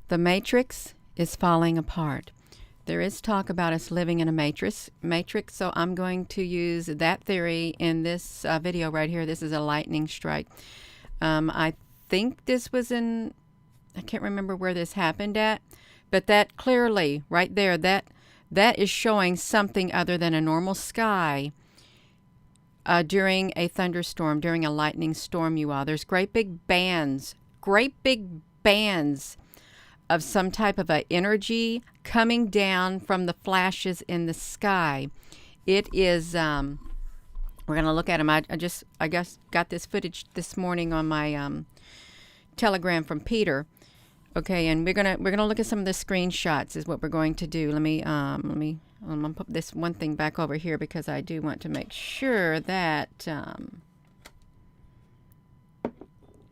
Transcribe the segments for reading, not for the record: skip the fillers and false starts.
The matrix is falling apart. There is talk about us living in a matrix, so I'm going to use that theory in this video right here. This is a lightning strike. I think this was in, I can't remember where this happened at, but that clearly, right there, that is showing something other than a normal sky during a thunderstorm, during a lightning storm, you all. There's great big bands of some type of a energy coming down from the flashes in the sky. It is, we're going to look at them. I guess got this footage this morning on my telegram from Peter. Okay, and we're gonna look at some of the screenshots is what we're going to do. I'm gonna put this one thing back over here because I do want to make sure that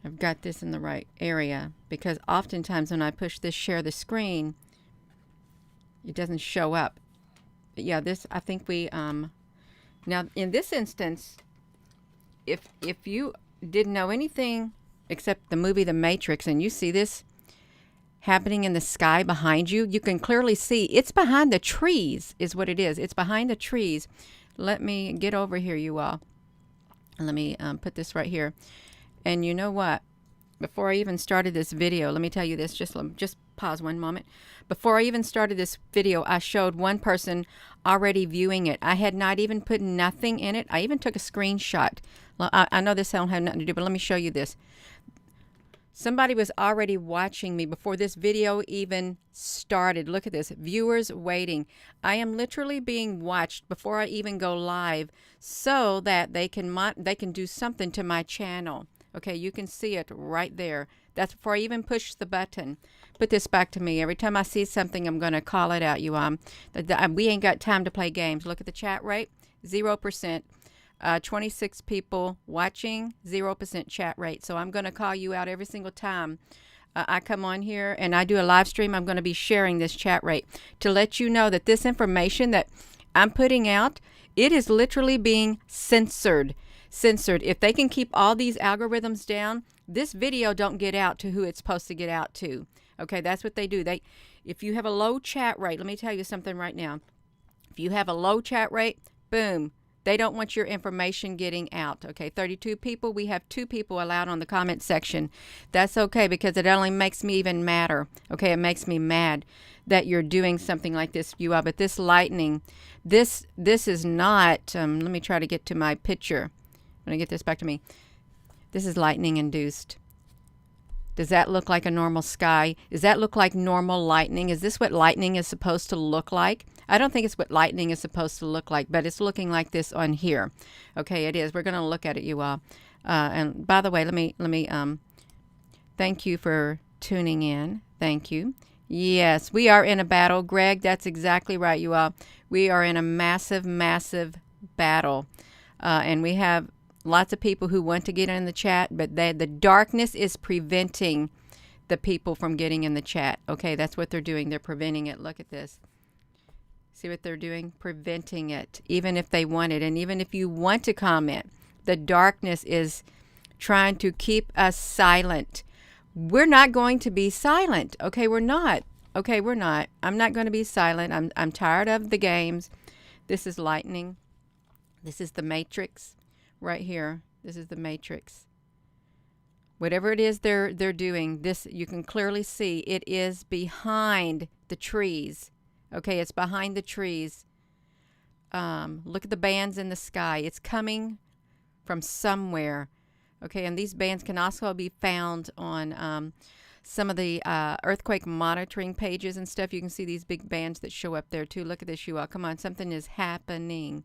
I've got this in the right area, because oftentimes when I push this share the screen, it doesn't show up. But yeah, this, I think we, now in this instance, if you didn't know anything except the movie The Matrix and you see this happening in the sky behind you, you can clearly see it's behind the trees is what it is. It's behind the trees. Let me get over here, you all. Let me put this right here. And you know what? Before I even started this video, let me tell you this. Just pause one moment. Before I even started this video, I showed one person already viewing it. I had not even put nothing in it. I even took a screenshot. I know this don't have nothing to do, but let me show you this. Somebody was already watching me before this video even started. Look at this. Viewers waiting. I am literally being watched before I even go live so that they can do something to my channel. Okay, you can see it right there. That's before I even push the button. Put this back to me. Every time I see something, I'm going to call it out. We ain't got time to play games. Look at the chat rate. 0%. 26 people watching, 0% chat rate. So I'm going to call you out every single time I come on here and I do a live stream. I'm going to be sharing this chat rate to let you know that this information that I'm putting out, it is literally being censored. If they can keep all these algorithms down, this video don't get out to who it's supposed to get out to. Okay, that's what they do. If you have a low chat rate, let me tell you something right now. If you have a low chat rate, boom, they don't want your information getting out. Okay, 32 people. We have 2 people allowed on the comment section. That's okay because it only makes me even madder. Okay, it makes me mad that you're doing something like this, you are. But this lightning, this is not, let me try to get to my picture. I'm going to get this back to me. This is lightning induced. Does that look like a normal sky? Does that look like normal lightning? Is this what lightning is supposed to look like? I don't think it's what lightning is supposed to look like, but it's looking like this on here. Okay, it is. We're going to look at it, you all. And by the way, let me thank you for tuning in. Thank you. Yes, we are in a battle, Greg. That's exactly right, you all. We are in a massive battle, and we have lots of people who want to get in the chat, but the darkness is preventing the people from getting in the chat. Okay, that's what they're doing. They're preventing it. Look at this. See what they're doing? Preventing it, even if they want it. And even if you want to comment, the darkness is trying to keep us silent. We're not going to be silent. Okay, we're not. Okay, we're not. I'm not going to be silent. I'm tired of the games. This is lightning. This is the Matrix. Right here, this is the Matrix. Whatever it is they're doing, this you can clearly see it is behind the trees. Okay, it's behind the trees. Look at the bands in the sky. It's coming from somewhere. Okay, and these bands can also be found on some of the earthquake monitoring pages and stuff. You can see these big bands that show up there too. Look at this, you all. Come on, something is happening.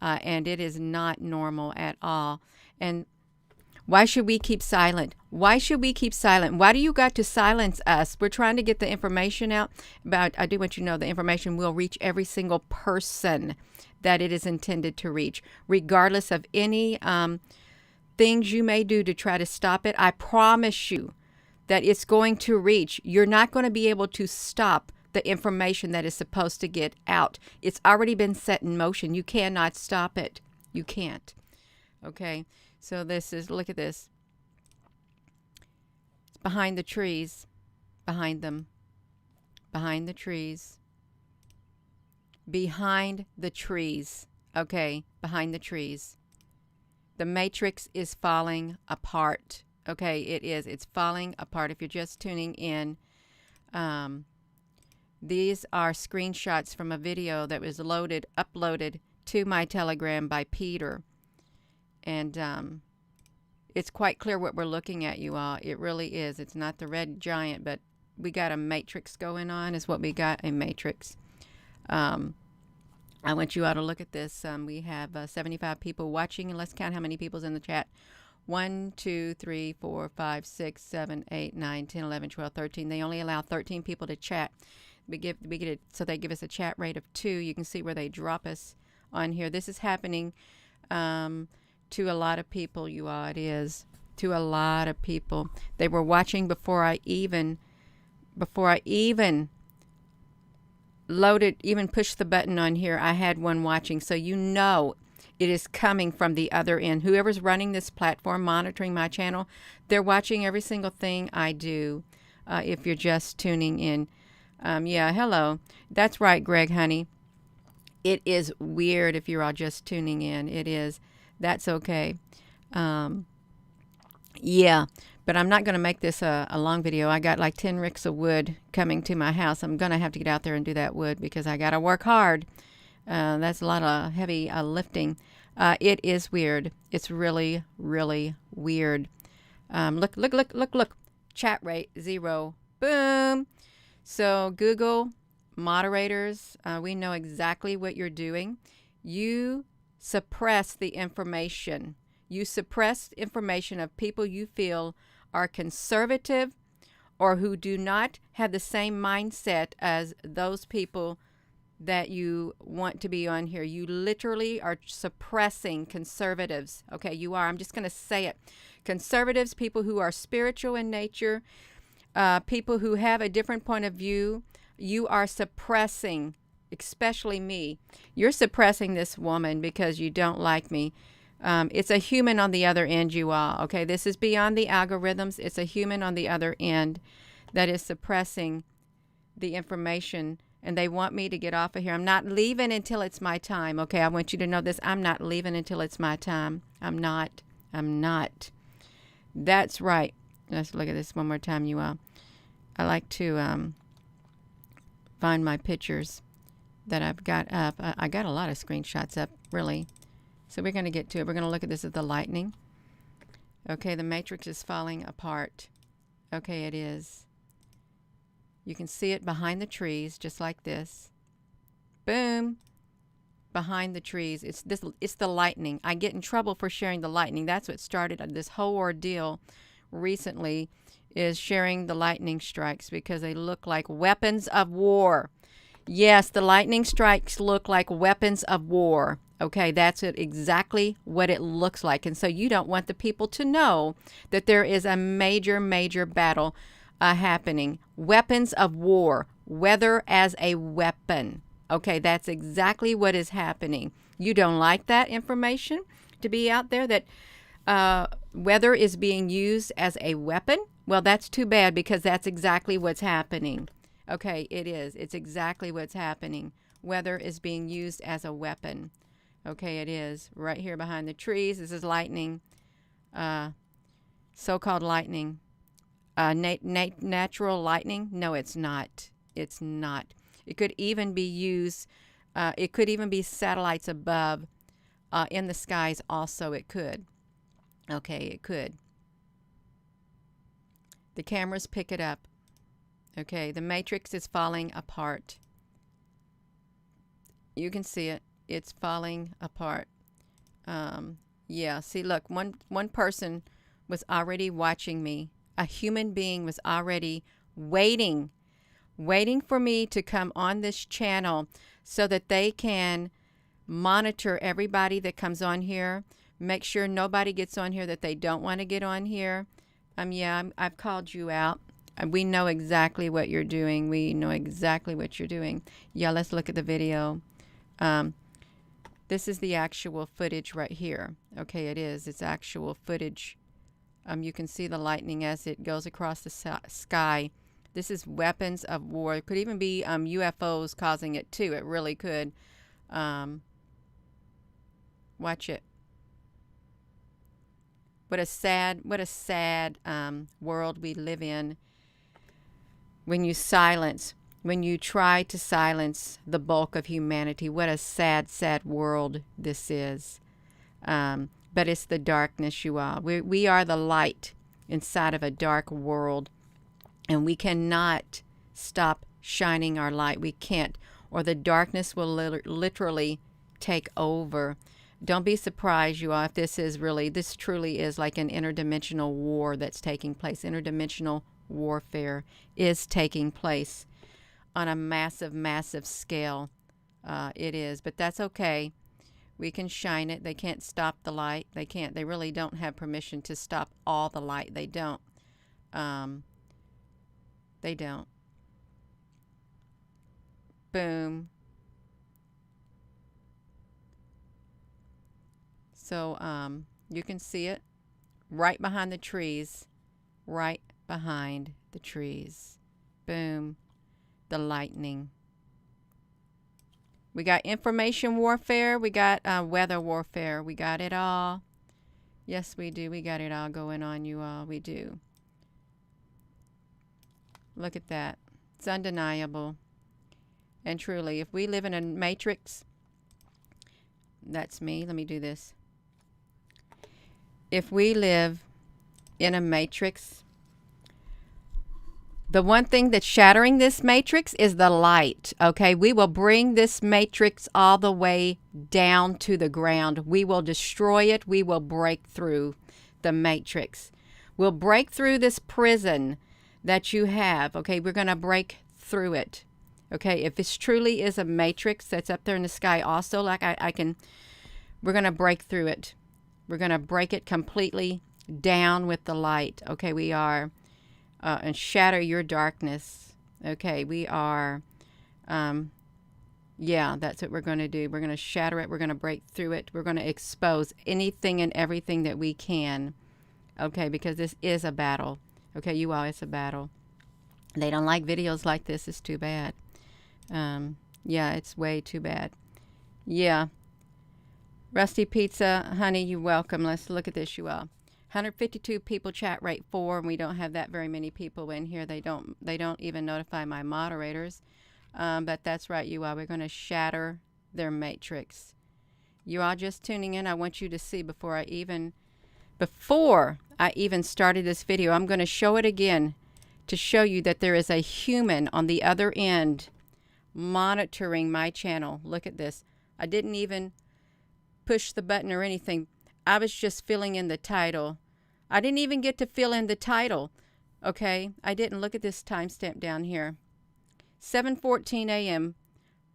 And it is not normal at all. And why should we keep silent? Why should we keep silent? Why do you got to silence us? We're trying to get the information out. But I do want you to know the information will reach every single person that it is intended to reach, regardless of any things you may do to try to stop it. I promise you that it's going to reach. You're not going to be able to stop the information that is supposed to get out. It's already been set in motion. You cannot stop it. You can't. Okay, so this is, look at this. It's behind the trees, behind them. behind the trees. Behind the trees. Okay, behind the trees. The matrix is falling apart. Okay, it is. It's falling apart. If you're just tuning in, these are screenshots from a video that was uploaded to my Telegram by Peter. And it's quite clear what we're looking at, you all. It really is. It's not the red giant, but we got a matrix going on is what we got, a matrix. I want you all to look at this. We have 75 people watching, and let's count how many people's in the chat. 1, 2, 3, 4, 5, 6, 7, 8, 9, 10, 11, 12, 13. They only allow 13 people to chat. So they give us a chat rate of 2. You can see where they drop us on here. This is happening to a lot of people, you all. It is to a lot of people. They were watching before I even pushed the button on here. I had one watching, so you know it is coming from the other end. Whoever's running this platform, monitoring my channel, they're watching every single thing I do. If you're just tuning in, yeah, hello. That's right, Greg, honey. It is weird if you're all just tuning in. It is. That's okay. Yeah, but I'm not going to make this a long video. I got like 10 ricks of wood coming to my house. I'm going to have to get out there and do that wood because I got to work hard. That's a lot of heavy lifting. It is weird. It's really, really weird. Look. Chat rate 0. Boom. So Google moderators, we know exactly what you're doing. You suppress the information. You suppress information of people you feel are conservative or who do not have the same mindset as those people that you want to be on here. You literally are suppressing conservatives. Okay, you are. I'm just going to say it. Conservatives, people who are spiritual in nature, people who have a different point of view, you are suppressing, especially me. You're suppressing this woman because you don't like me. It's a human on the other end, you all. Okay, this is beyond the algorithms. It's a human on the other end that is suppressing the information, and they want me to get off of here. I'm not leaving until it's my time. Okay, I want you to know this. I'm not leaving until it's my time. I'm not. That's right. Let's look at this one more time, you all. I like to find my pictures that I've got up. I got a lot of screenshots up, really. So we're going to get to it. We're going to look at this as the lightning. Okay, the matrix is falling apart. Okay, it is. You can see it behind the trees, just like this. Boom. Behind the trees. It's the lightning. I get in trouble for sharing the lightning. That's what started this whole ordeal recently, is sharing the lightning strikes because they look like weapons of war. Yes, the lightning strikes look like weapons of war. Okay, that's exactly what it looks like. And so you don't want the people to know that there is a major, major battle happening. Weapons of war, weather as a weapon. Okay, that's exactly what is happening. You don't like that information to be out there, that weather is being used as a weapon? Well, that's too bad because that's exactly what's happening. Okay, it is. It's exactly what's happening. Weather is being used as a weapon. Okay, it is. Right here behind the trees. This is lightning. So-called lightning. Natural lightning? No, it's not. It's not. It could even be used. It could even be satellites above in the skies also. It could. Okay, it could. The cameras pick it up. Okay, the matrix is falling apart. You can see it. It's falling apart. Yeah, see, look, one person was already watching me. A human being was already waiting for me to come on this channel so that they can monitor everybody that comes on here, make sure nobody gets on here that they don't want to get on here. Yeah, I've called you out. We know exactly what you're doing. We know exactly what you're doing. Yeah, let's look at the video. This is the actual footage right here. Okay, it is. It's actual footage. You can see the lightning as it goes across the sky This is weapons of war. It could even be UFOs causing it too. It really could. Watch it. What a sad world we live in when you try to silence the bulk of humanity. What a sad world this is. But it's the darkness, you all. We are the light inside of a dark world, and we cannot stop shining our light. We can't, or the darkness will literally take over. Don't be surprised, you all, if this truly is like an interdimensional war that's taking place. Interdimensional warfare is taking place on a massive scale. It is, but that's okay. We can shine it. They can't stop the light. They really don't have permission to stop all the light. They don't. They don't. Boom. So you can see it right behind the trees. Right behind the trees. Boom. The lightning. We got information warfare. We got weather warfare. We got it all. Yes, we do. We got it all going on, you all. We do. Look at that. It's undeniable. And truly, if we live in a matrix, that's me. Let me do this. If we live in a matrix, the one thing that's shattering this matrix is the light, okay? We will bring this matrix all the way down to the ground. We will destroy it. We will break through the matrix. We'll break through this prison that you have, okay? We're going to break through it, okay? If this truly is a matrix that's up there in the sky also, like we're going to break through it. We're going to break it completely down with the light, okay? We are... and shatter your darkness. Okay, we are, yeah, that's what we're going to do. We're going to shatter it. We're going to break through it. We're going to expose anything and everything that we can. Okay, because this is a battle. Okay, you all, it's a battle. They don't like videos like this. It's too bad. Yeah, it's way too bad. Yeah. Rusty Pizza, honey, you're welcome. Let's look at this, you all. 152 people, chat rate 4, and we don't have that very many people in here. They don't even notify my moderators. But that's right, you all. We're going to shatter their matrix. You all just tuning in. I want you to see before I even started this video, I'm going to show it again to show you that there is a human on the other end monitoring my channel. Look at this. I didn't even push the button or anything. I was just filling in the title. I didn't even get to fill in the title. Okay, I didn't. Look at this timestamp down here. 7:14 a.m.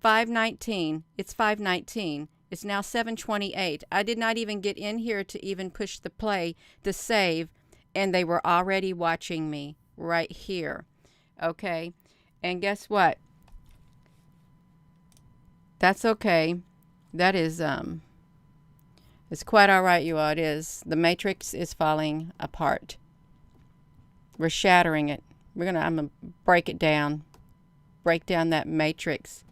5:19. It's 5:19. It's now 7:28. I did not even get in here to even push the play, the save, and they were already watching me right here. Okay, and guess what? That's okay. That is it's quite all right, you all. It is. The matrix is falling apart. We're shattering it. I'm gonna break it down. Break down that matrix.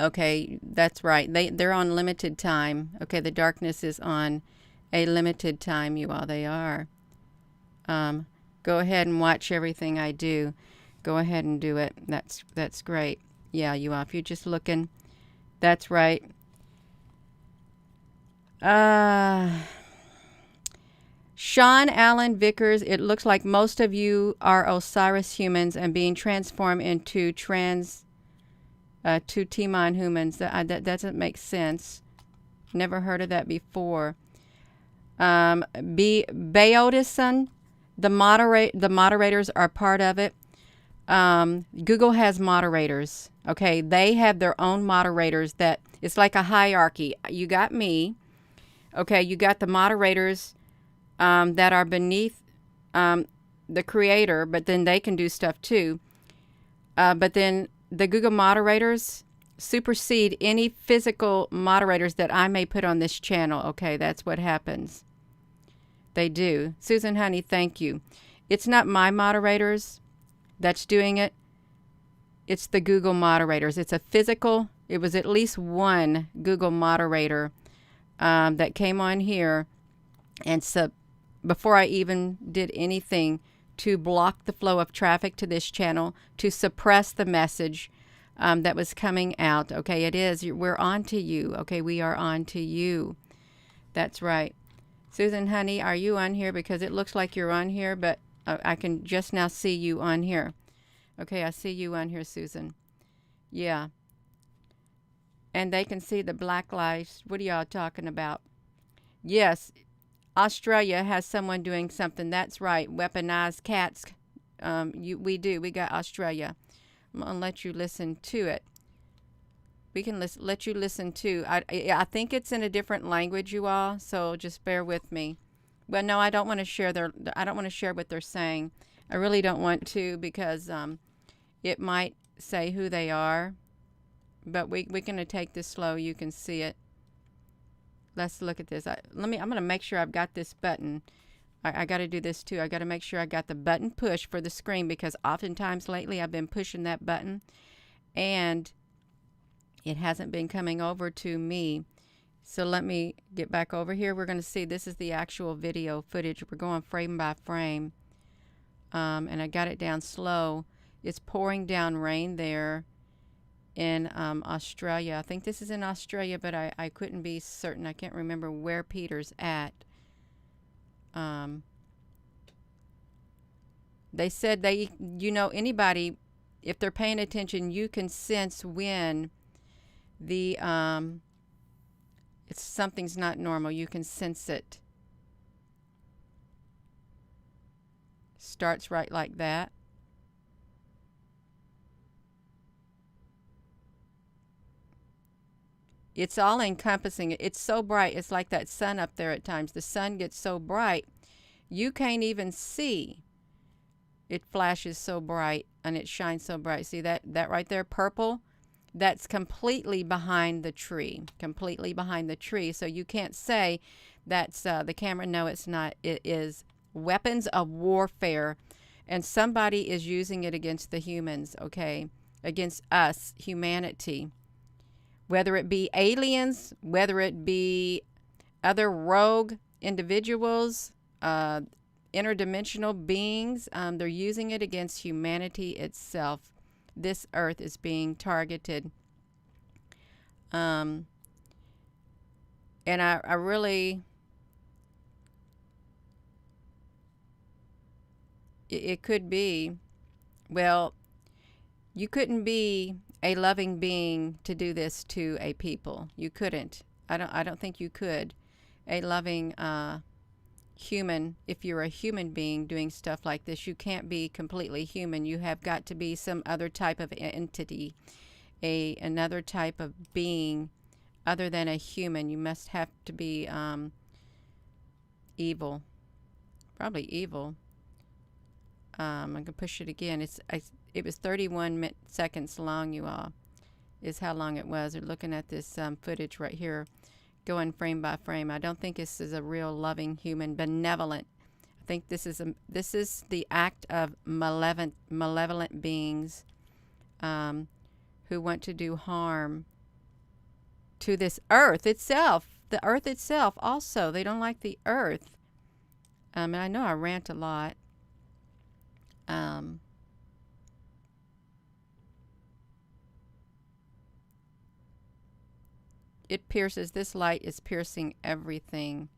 Okay, that's right. They're on limited time. Okay, the darkness is on a limited time, you all. They are. Go ahead and watch everything I do. Go ahead and do it. That's great. Yeah, you all. If you're just looking, that's right. Sean Allen Vickers, it looks like most of you are Osiris humans and being transformed into to Timon humans. That doesn't make sense. Never heard of that before. Baodison, the moderators are part of it. Google has moderators. Okay, they have their own moderators. That it's like a hierarchy. You got me. Okay, you got the moderators that are beneath the creator, but then they can do stuff too. But then the Google moderators supersede any physical moderators that I may put on this channel. Okay, that's what happens. They do. Susan Honey, thank you. It's not my moderators. that's doing it. It's the Google moderators. It's a physical, it was at least one Google moderator that came on here and before I even did anything to block the flow of traffic to this channel, to suppress the message that was coming out. Okay, it is. We're on to you. Okay, we are on to you. That's right. Susan, honey, are you on here? Because it looks like you're on here, but I can just now see you on here. Okay, I see you on here, Susan. Yeah. And they can see the black lights. What are y'all talking about? Yes, Australia has someone doing something. That's right. Weaponized cats. We do. We got Australia. I'm going to let you listen to it. We can let you listen to. I think it's in a different language, you all. So just bear with me. Well, no, I don't want to share I don't want to share what they're saying. I really don't want to because it might say who they are. But we're going to take this slow. You can see it. Let's look at this. I'm going to make sure I've got this button. I got to do this too. I got to make sure I got the button push for the screen because oftentimes lately I've been pushing that button and it hasn't been coming over to me. So let me get back over here. We're going to see this is the actual video footage. We're going frame by frame. And I got it down slow. It's pouring down rain there in Australia. I think this is in Australia, but I couldn't be certain. I can't remember where Peter's at. They said anybody, if they're paying attention, you can sense when it's something's not normal. You can sense it. Starts right like that. It's all encompassing. It's so bright. It's like that sun up there at times. The sun gets so bright, you can't even see. It flashes so bright and it shines so bright. See that right there, purple? That's completely behind the tree. Completely behind the tree. So you can't say that's the camera. No, it's not. It is weapons of warfare. And somebody is using it against the humans, okay? Against us, humanity. Whether it be aliens, whether it be other rogue individuals, interdimensional beings, they're using it against humanity itself. This earth is being targeted. And I really, it could be, well, you couldn't be a loving being to do this to a people. You couldn't. I don't think you could. A loving human, if you're a human being doing stuff like this, you can't be completely human. You have got to be some other type of entity, another type of being other than a human. You must have to be evil. Probably evil. I'm going to push it again. It was 31 seconds long, you all, is how long it was. We're looking at this footage right here, going frame by frame. I don't think this is a real loving human, benevolent. I think this is the act of malevolent beings who want to do harm to this earth itself. The earth itself also. They don't like the earth. And I know I rant a lot. It pierces, this light is piercing everything.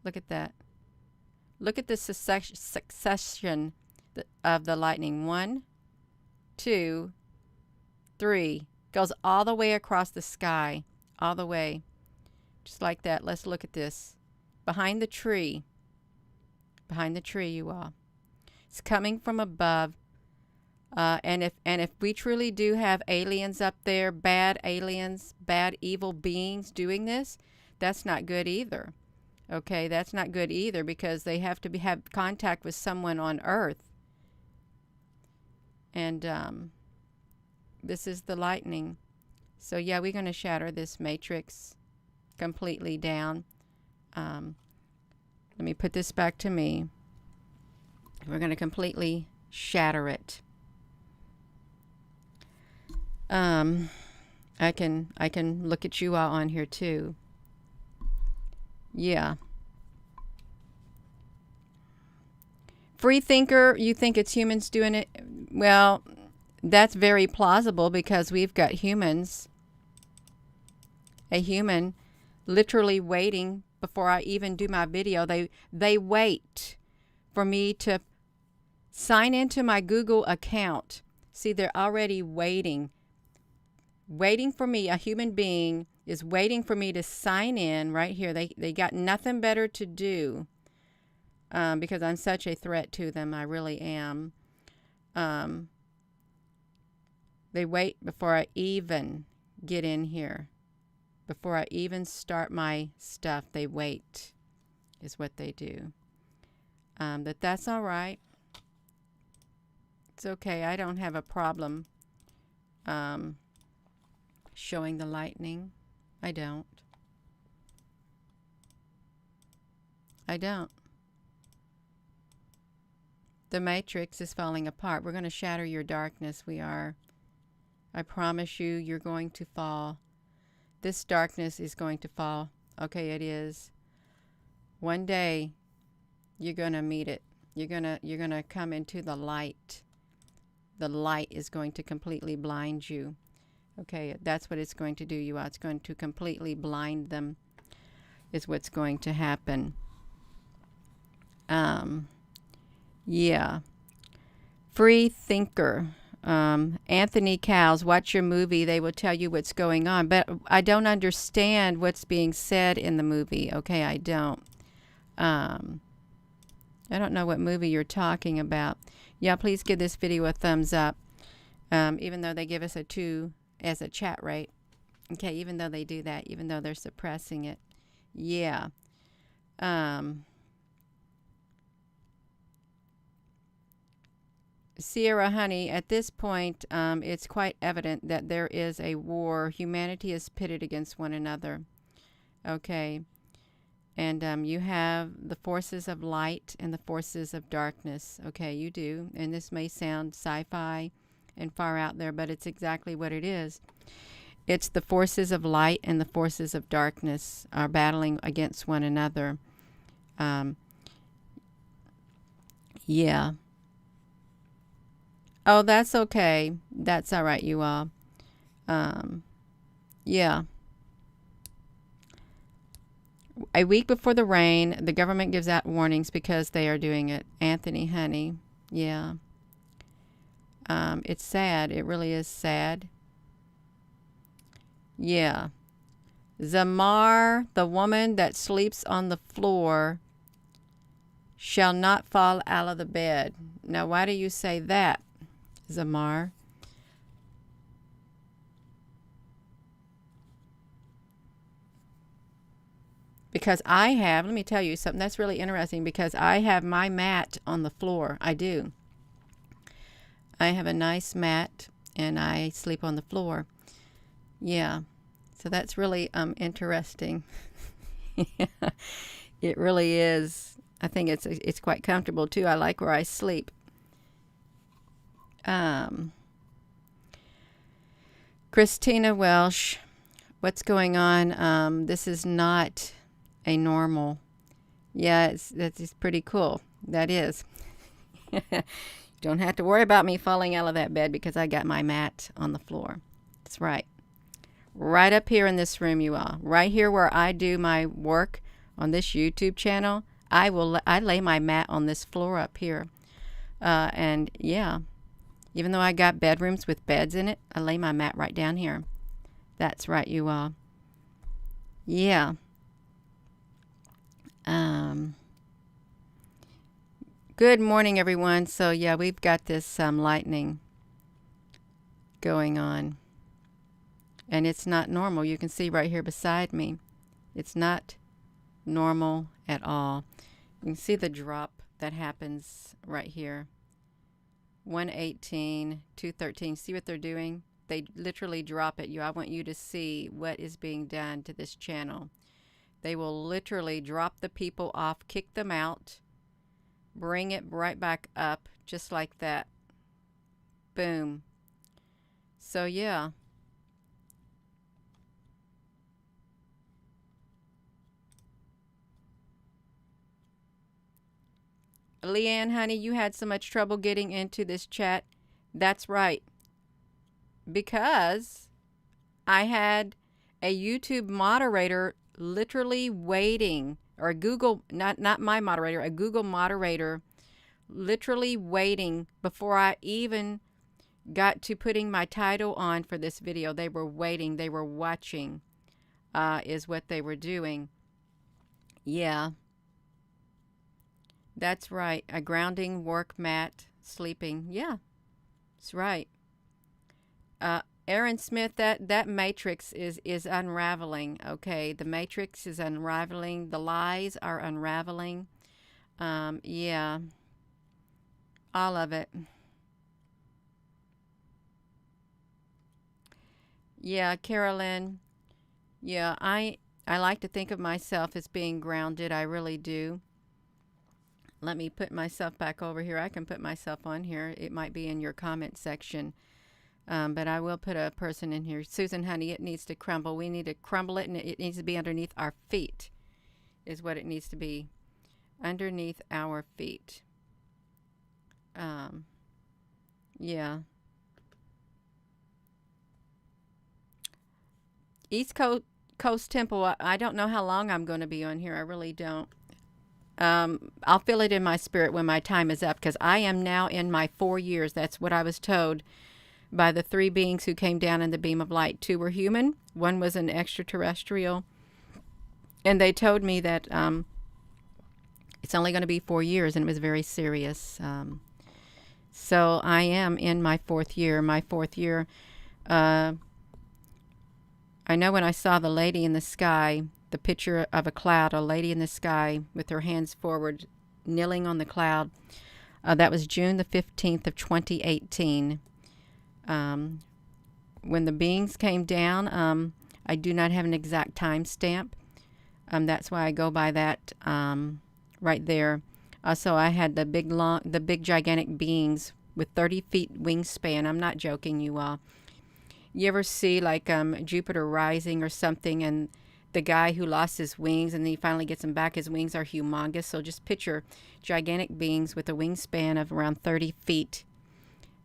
Look at that. Look at the succession of the lightning. 1, 2, 3. Goes all the way across the sky. All the way. Just like that. Let's look at this. Behind the tree. Behind the tree, you all. It's coming from above. And if we truly do have aliens up there, bad aliens, bad evil beings doing this, that's not good either. Okay, that's not good either because they have to have contact with someone on Earth. And this is the lightning. So yeah, we're going to shatter this matrix completely down. Let me put this back to me. We're going to completely shatter it. I can look at you all on here too. Yeah. Free thinker, you think it's humans doing it? Well, that's very plausible because we've got humans, a human literally waiting before I even do my video. They wait for me to sign into my Google account. See, they're already waiting for me. A human being is waiting for me to sign in right here. They got nothing better to do because I'm such a threat to them. I really am. They wait before I even get in here. Before I even start my stuff, they wait is what they do. But that's all right. It's okay. I don't have a problem showing the lightning. I don't. I don't. The matrix is falling apart. We're going to shatter your darkness. We are. I promise you, you're going to fall. This darkness is going to fall. Okay, it is. One day, you're going to meet it. You're going to come into the light. The light is going to completely blind you. Okay, that's what it's going to do, you all. It's going to completely blind them, is what's going to happen. Yeah. Free thinker. Anthony Cowles, watch your movie. They will tell you what's going on. But I don't understand what's being said in the movie. Okay, I don't. I don't know what movie you're talking about. Yeah, please give this video a thumbs up. Even though they give us a 2 as a chat rate. Okay, even though they do that, even though they're suppressing it. Yeah. Sierra Honey, at this point, it's quite evident that there is a war. Humanity is pitted against one another. Okay. And you have the forces of light and the forces of darkness. Okay, you do. And this may sound sci-fi and far out there, but it's exactly what it is. It's the forces of light and the forces of darkness are battling against one another. Yeah. Oh, that's okay. That's all right, you all. Yeah. A week before the rain, the government gives out warnings because they are doing it. Anthony Honey. Yeah. It's sad. It really is sad. Yeah. Zamar, the woman that sleeps on the floor, shall not fall out of the bed. Now, why do you say that, Zamar? Because I have, let me tell you something that's really interesting, because I have my mat on the floor. I do. I have a nice mat and I sleep on the floor. Yeah. So that's really interesting. It really is. I think it's quite comfortable too. I like where I sleep. Christina Welsh, what's going on? This is not a normal. Yeah, that's pretty cool. That is. Don't have to worry about me falling out of that bed because I got my mat on the floor. That's right. Right up here in this room, you all. Right here where I do my work on this YouTube channel, I lay my mat on this floor up here. And yeah, even though I got bedrooms with beds in it, I lay my mat right down here. That's right, you all. Yeah. Good morning, everyone. So yeah, we've got this lightning going on. And it's not normal. You can see right here beside me. It's not normal at all. You can see the drop that happens right here. 118, 213. See what they're doing? They literally drop it. I want you to see what is being done to this channel. They will literally drop the people off, kick them out, Bring it right back up, just like that. Boom. So yeah. Leanne, honey, you had so much trouble getting into this chat. That's right. Because I had a YouTube moderator literally waiting, or a Google, not my moderator, a Google moderator literally waiting before I even got to putting my title on for this video. They were waiting, they were watching, is what they were doing. Yeah, that's right. A grounding work mat, sleeping. Yeah, that's right. Aaron Smith, that matrix is unraveling. Okay, the matrix is unraveling. The lies are unraveling. Yeah, all of it. Yeah, Carolyn. Yeah, I like to think of myself as being grounded. I really do. Let me put myself back over here. I can put myself on here. It might be in your comment section. But I will put a person in here. Susan, honey, it needs to crumble. We need to crumble it, and it needs to be underneath our feet, is what it needs to be. Underneath our feet. Yeah. East Coast Temple, I don't know how long I'm going to be on here. I really don't. I'll feel it in my spirit when my time is up, because I am now in my 4 years. That's what I was told by the 3 beings who came down in the beam of light. 2 were human, 1 was an extraterrestrial, and they told me that it's only going to be 4 years, and it was very serious. So I am in my 4th year. My 4th year, I know when I saw the lady in the sky, the picture of a cloud, a lady in the sky with her hands forward, kneeling on the cloud, that was June the 15th of 2018. When the beings came down, I do not have an exact time stamp. That's why I go by that right there. So I had the big gigantic beings with 30 feet wingspan. I'm not joking, you all. You ever see like Jupiter Rising or something, and the guy who lost his wings and then he finally gets them back, his wings are humongous. So just picture gigantic beings with a wingspan of around 30 feet.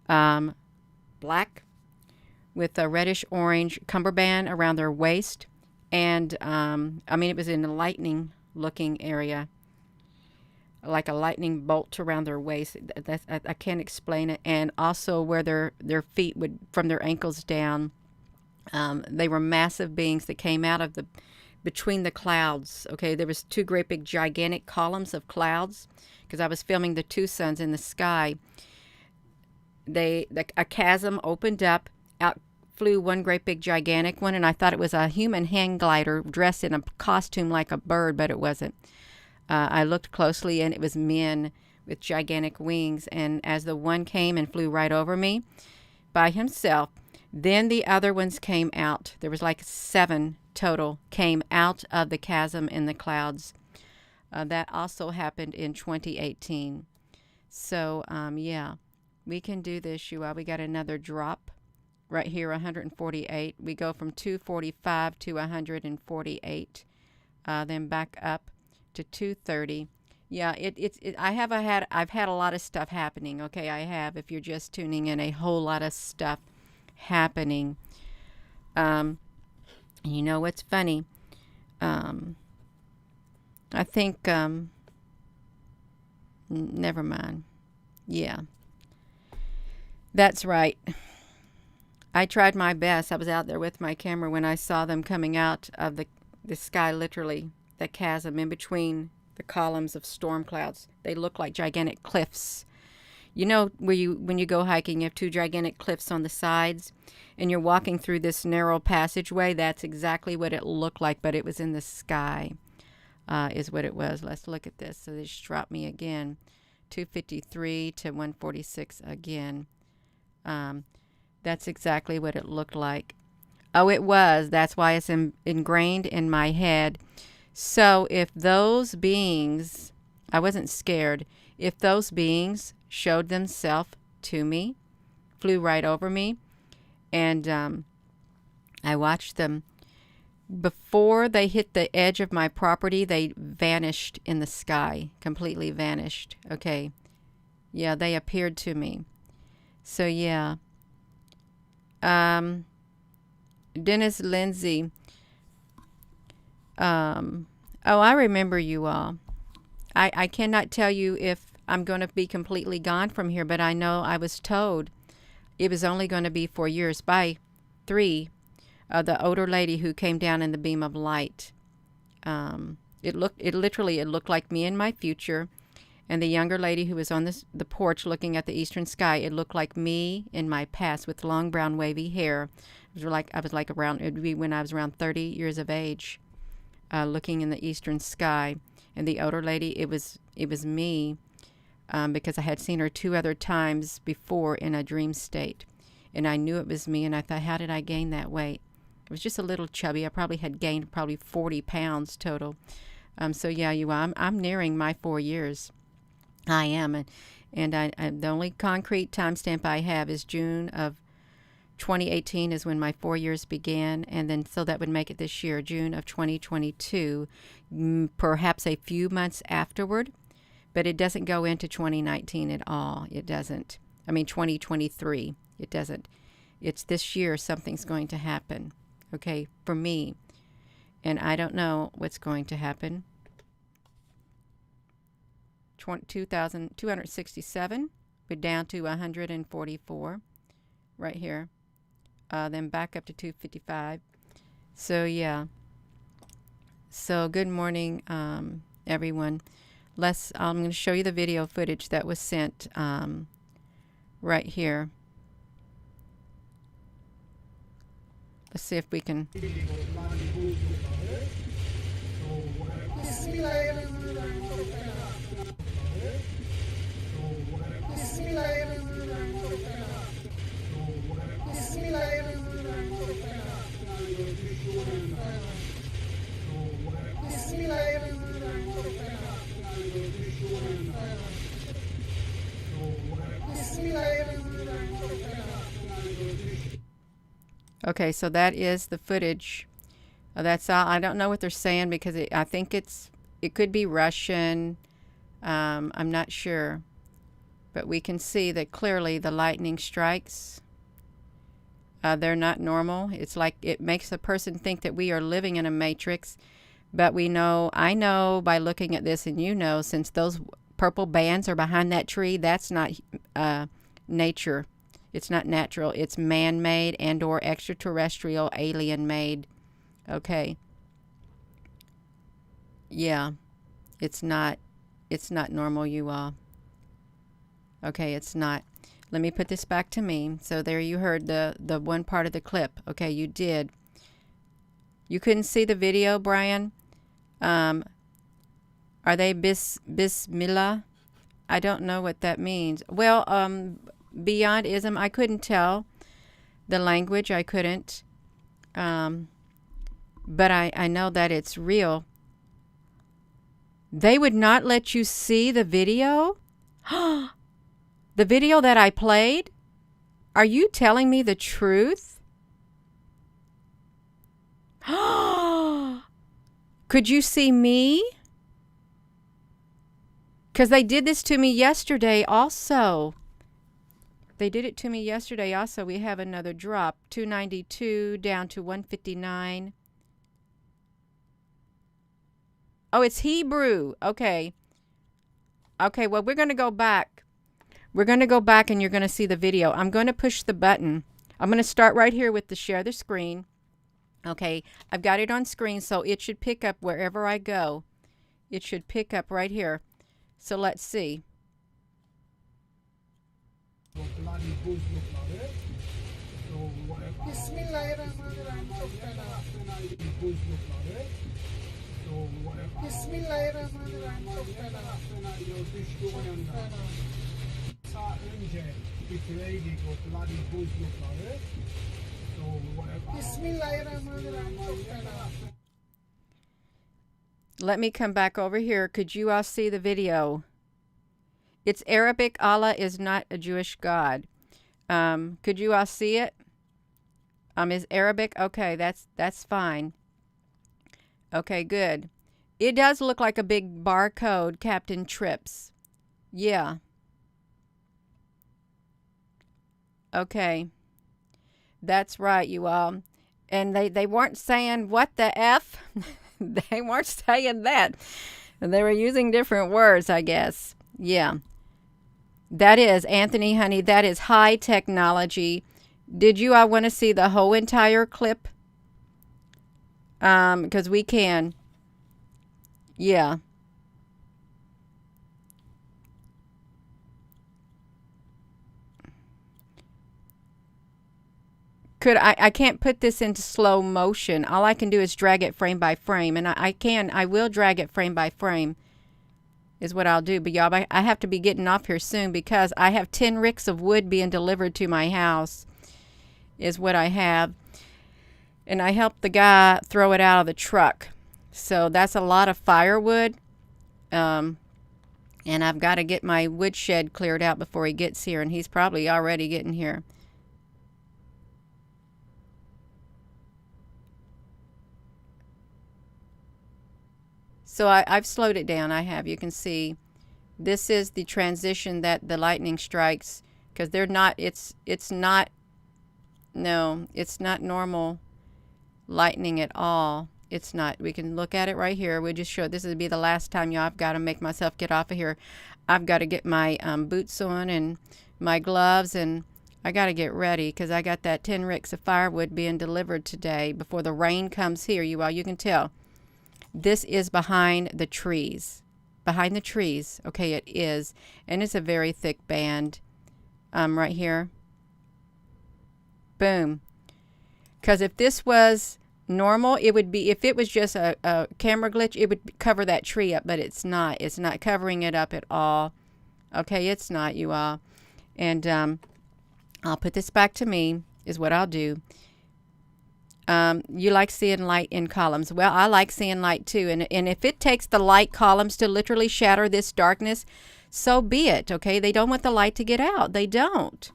Black with a reddish orange cummerbund around their waist, and I mean, it was in a lightning looking area, like a lightning bolt around their waist. I can't explain it. And also where their feet would, from their ankles down, they were massive beings that came out of between the clouds. Okay, there was 2 great big gigantic columns of clouds, because I was filming the 2 suns in the sky. A chasm opened up, out flew 1 great big gigantic one, and I thought it was a human hang glider dressed in a costume like a bird, but it wasn't. I looked closely, and it was men with gigantic wings, and as the one came and flew right over me by himself, then the other ones came out. There was like 7 total came out of the chasm in the clouds. That also happened in 2018. So, yeah. We can do this, you all. We got another drop right here, 148. We go from 245 to 148, then back up to 230. Yeah, I've had a lot of stuff happening. Okay, I have. If you're just tuning in, a whole lot of stuff happening. You know what's funny? I think. Never mind. Yeah. That's right. I tried my best. I was out there with my camera when I saw them coming out of the sky, literally, the chasm in between the columns of storm clouds. They look like gigantic cliffs. You know, when you go hiking, you have 2 gigantic cliffs on the sides, and you're walking through this narrow passageway. That's exactly what it looked like, but it was in the sky, is what it was. Let's look at this. So they just dropped me again, 253 to 146 again. That's exactly what it looked like. Oh, it was. That's why it's ingrained in my head. So if those beings, I wasn't scared. if those beings showed themselves to me, flew right over me, and I watched them. Before they hit the edge of my property, they vanished in the sky, completely vanished. Okay. Yeah, they appeared to me. So, yeah. Dennis Lindsay. Oh, I remember you all. I cannot tell you if I'm going to be completely gone from here, but I know I was told it was only going to be 4 years by 3. The older lady who came down in the beam of light. It looked like me in my future, and the younger lady who was on the porch looking at the eastern sky, it looked like me in my past with long brown wavy hair. It was like around, it would be when I was around 30 years of age, looking in the eastern sky. And the older lady, it was me, because I had seen her 2 other times before in a dream state, and I knew it was me. And I thought, how did I gain that weight? It was just a little chubby. I probably had gained 40 pounds total. So yeah, I'm nearing my 4 years. I am, and I the only concrete timestamp I have is June of 2018 is when my 4 years began, and then so that would make it this year, June of 2022, perhaps a few months afterward, but it doesn't go into 2019 at all. It doesn't. I mean 2023. It doesn't. It's this year something's going to happen. Okay, for me. And I don't know what's going to happen. 2,267. We're down to 144 right here. Then back up to 255. So, yeah. So, good morning, everyone. I'm going to show you the video footage that was sent right here. Let's see if we can. Okay, so that is the footage. That's all. I don't know what they're saying because I think it could be Russian. I'm not sure. But we can see that clearly the lightning strikes. They're not normal. It's like it makes a person think that we are living in a matrix. But I know by looking at this, and since those purple bands are behind that tree, that's not nature. It's not natural. It's man-made and or extraterrestrial, alien-made. Okay. Yeah. It's not normal, you all. Okay, it's not. Let me put this back to me. So there you heard the one part of the clip. Okay, you did. You couldn't see the video, Brian? Are they Bismillah? I don't know what that means. Well, beyond ism, I couldn't tell the language. I couldn't. But I know that it's real. They would not let you see the video? The video that I played? Are you telling me the truth? Could you see me? Because they did this to me yesterday also. They did it to me yesterday also. We have another drop. 292 down to 159. Oh, it's Hebrew. Okay. Okay, well, we're going to go back. We're going to go back and you're going to see the video. I'm going to push the button. I'm going to start right here with the share the screen. Okay, I've got it on screen, so it should pick up wherever I go. It should pick up right here. So let's see. Let me come back over here. Could you all see the video? It's Arabic. Allah is not a Jewish God. Could you all see it? Is Arabic? Okay, that's fine. Okay, good. It does look like a big barcode, Captain Trips. Yeah. Okay. That's right, you all. And they weren't saying what the F. They weren't saying that. They were using different words, I guess. Yeah. That is, Anthony, honey, that is high technology. Did you all want to see the whole entire clip? Because we can. Yeah. I can't put this into slow motion. All I can do is drag it frame by frame. And I will drag it frame by frame is what I'll do. But y'all, I have to be getting off here soon because I have 10 ricks of wood being delivered to my house is what I have. And I helped the guy throw it out of the truck. So that's a lot of firewood. And I've got to get my woodshed cleared out before he gets here. And he's probably already getting here. So I've slowed it down. I have. You can see this is the transition that the lightning strikes because they're not, it's not, no, it's not normal lightning at all. It's not. We can look at it right here. We just showed this would be the last time, y'all. I've got to make myself get off of here. I've got to get my boots on and my gloves, and I got to get ready because I got that 10 ricks of firewood being delivered today before the rain comes here. You all, you can tell. This is behind the trees. Behind the trees. Okay, it is. And it's a very thick band right here. Boom. Because if this was normal, it would be, if it was just a camera glitch, it would cover that tree up, but it's not. It's not covering it up at all. Okay, it's not, you all. And I'll put this back to me, is what I'll do. You like seeing light in columns. Well, I like seeing light too. And if it takes the light columns to literally shatter this darkness, so be it. Okay, they don't want the light to get out. They don't.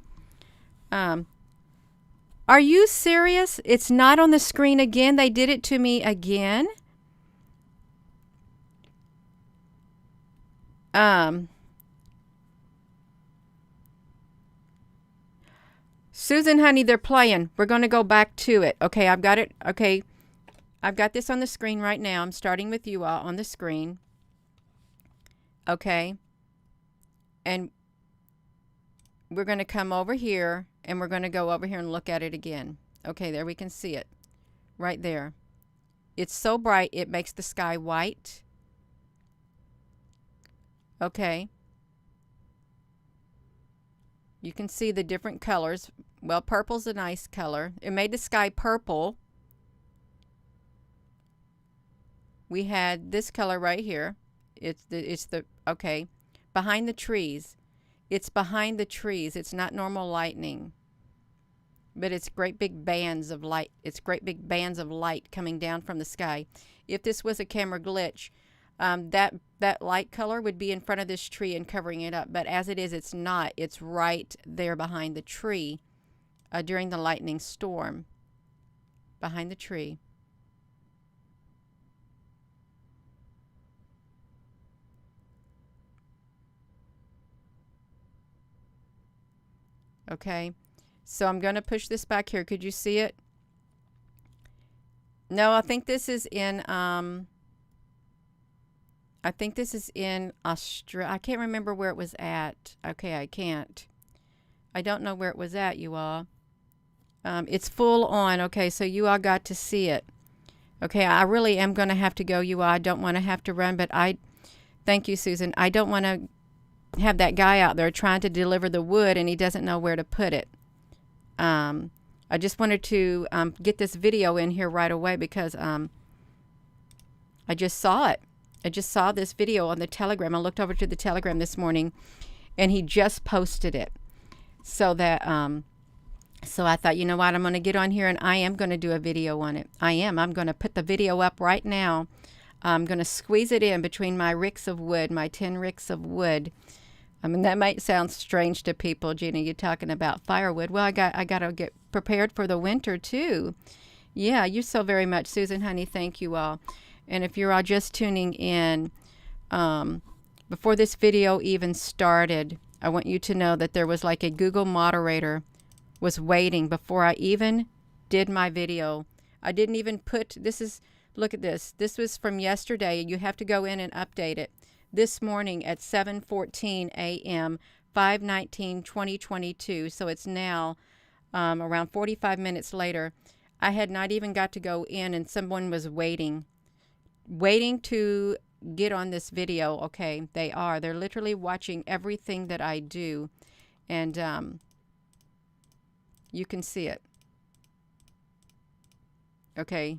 Are you serious? It's not on the screen again. They did it to me again. Susan, honey, they're playing. We're going to go back to it. Okay, I've got it. Okay, I've got this on the screen right now. I'm starting with you all on the screen. Okay. And we're going to come over here, and we're going to go over here and look at it again. Okay, there we can see it. Right there. It's so bright, it makes the sky white. Okay. You can see the different colors. Well, purple's a nice color. It made the sky purple. We had this color right here. It's the okay, behind the trees. It's behind the trees. It's not normal lightning. But it's great big bands of light. It's great big bands of light coming down from the sky. If this was a camera glitch, that light color would be in front of this tree and covering it up. But as it is, it's not. It's right there behind the tree during the lightning storm. Behind the tree. Okay. So I'm going to push this back here. Could you see it? No, I think this is in Australia. I can't remember where it was at. Okay, I can't. I don't know where it was at, you all. It's full on. Okay, so you all got to see it. Okay, I really am going to have to go, you all. I don't want to have to run, but thank you, Susan. I don't want to have that guy out there trying to deliver the wood and he doesn't know where to put it. I just wanted to get this video in here right away because I just saw it. I just saw this video on the Telegram. I looked over to the Telegram this morning and he just posted it. So that so I thought, you know what, I'm going to get on here and I am going to do a video on it. I'm going to put the video up right now. I'm going to squeeze it in between my ricks of wood, my 10 ricks of wood. I mean, that might sound strange to people. Gina, you're talking about firewood. Well, I got to get prepared for the winter too. Yeah, you so very much, Susan, honey. Thank you all. And if you're all just tuning in, before this video even started, I want you to know that there was like a Google moderator was waiting before I even did my video. I didn't even put, look at this. This was from yesterday. You have to go in and update it. This morning at 7:14 a.m., 5/19/2022. So it's now around 45 minutes later. I had not even got to go in, and someone was waiting to get on this video. Okay, they're literally watching everything that I do, and you can see it. Okay,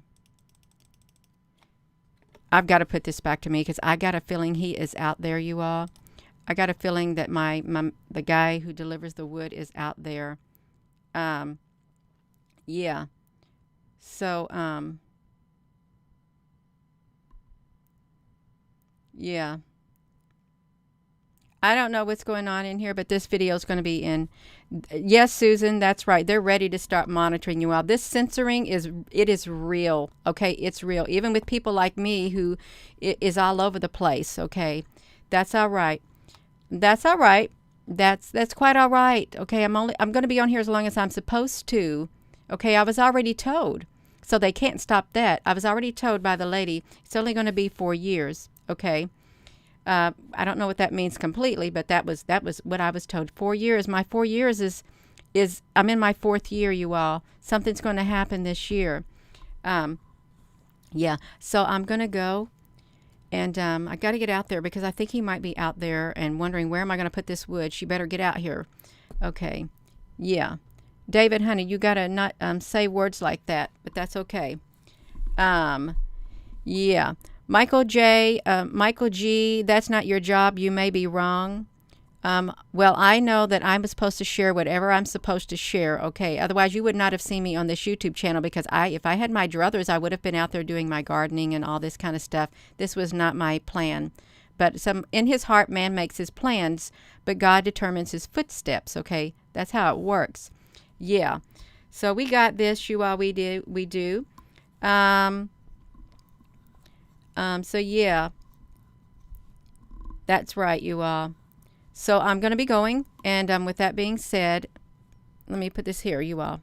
I've got to put this back to me because I got a feeling he is out there, you all. I got a feeling that the guy who delivers the wood is out there. Yeah. So, yeah. I don't know what's going on in here, but this video is going to be in. Yes, Susan, that's right. They're ready to start monitoring you all. This censoring is real. Okay, it's real. Even with people like me who is all over the place. Okay, that's all right. That's all right. That's quite all right. Okay, I'm going to be on here as long as I'm supposed to. Okay, I was already told, so they can't stop that. I was already told by the lady it's only going to be 4 years. Okay. I don't know what that means completely, but that was what I was told. 4 years. My 4 years is I'm in my 4th year, you all. Something's going to happen this year. Yeah. So I'm going to go, and I got to get out there because I think he might be out there and wondering, where am I going to put this wood? She better get out here. Okay. Yeah. David, honey, you got to not say words like that, but that's okay. Yeah. Michael G, that's not your job. You may be wrong. Well, I know that I'm supposed to share whatever I'm supposed to share, okay? Otherwise, you would not have seen me on this YouTube channel because if I had my druthers, I would have been out there doing my gardening and all this kind of stuff. This was not my plan. But in his heart, man makes his plans, but God determines his footsteps, okay? That's how it works. Yeah. So we got this, you all, we do. So yeah, that's right, you all. So I'm going to be going, and with that being said, let me put this here, you all.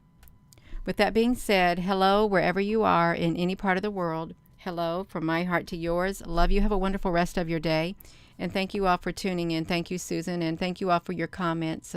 With that being said, hello wherever you are in any part of the world. Hello from my heart to yours. Love you. Have a wonderful rest of your day, and thank you all for tuning in. Thank you, Susan, and thank you all for your comments.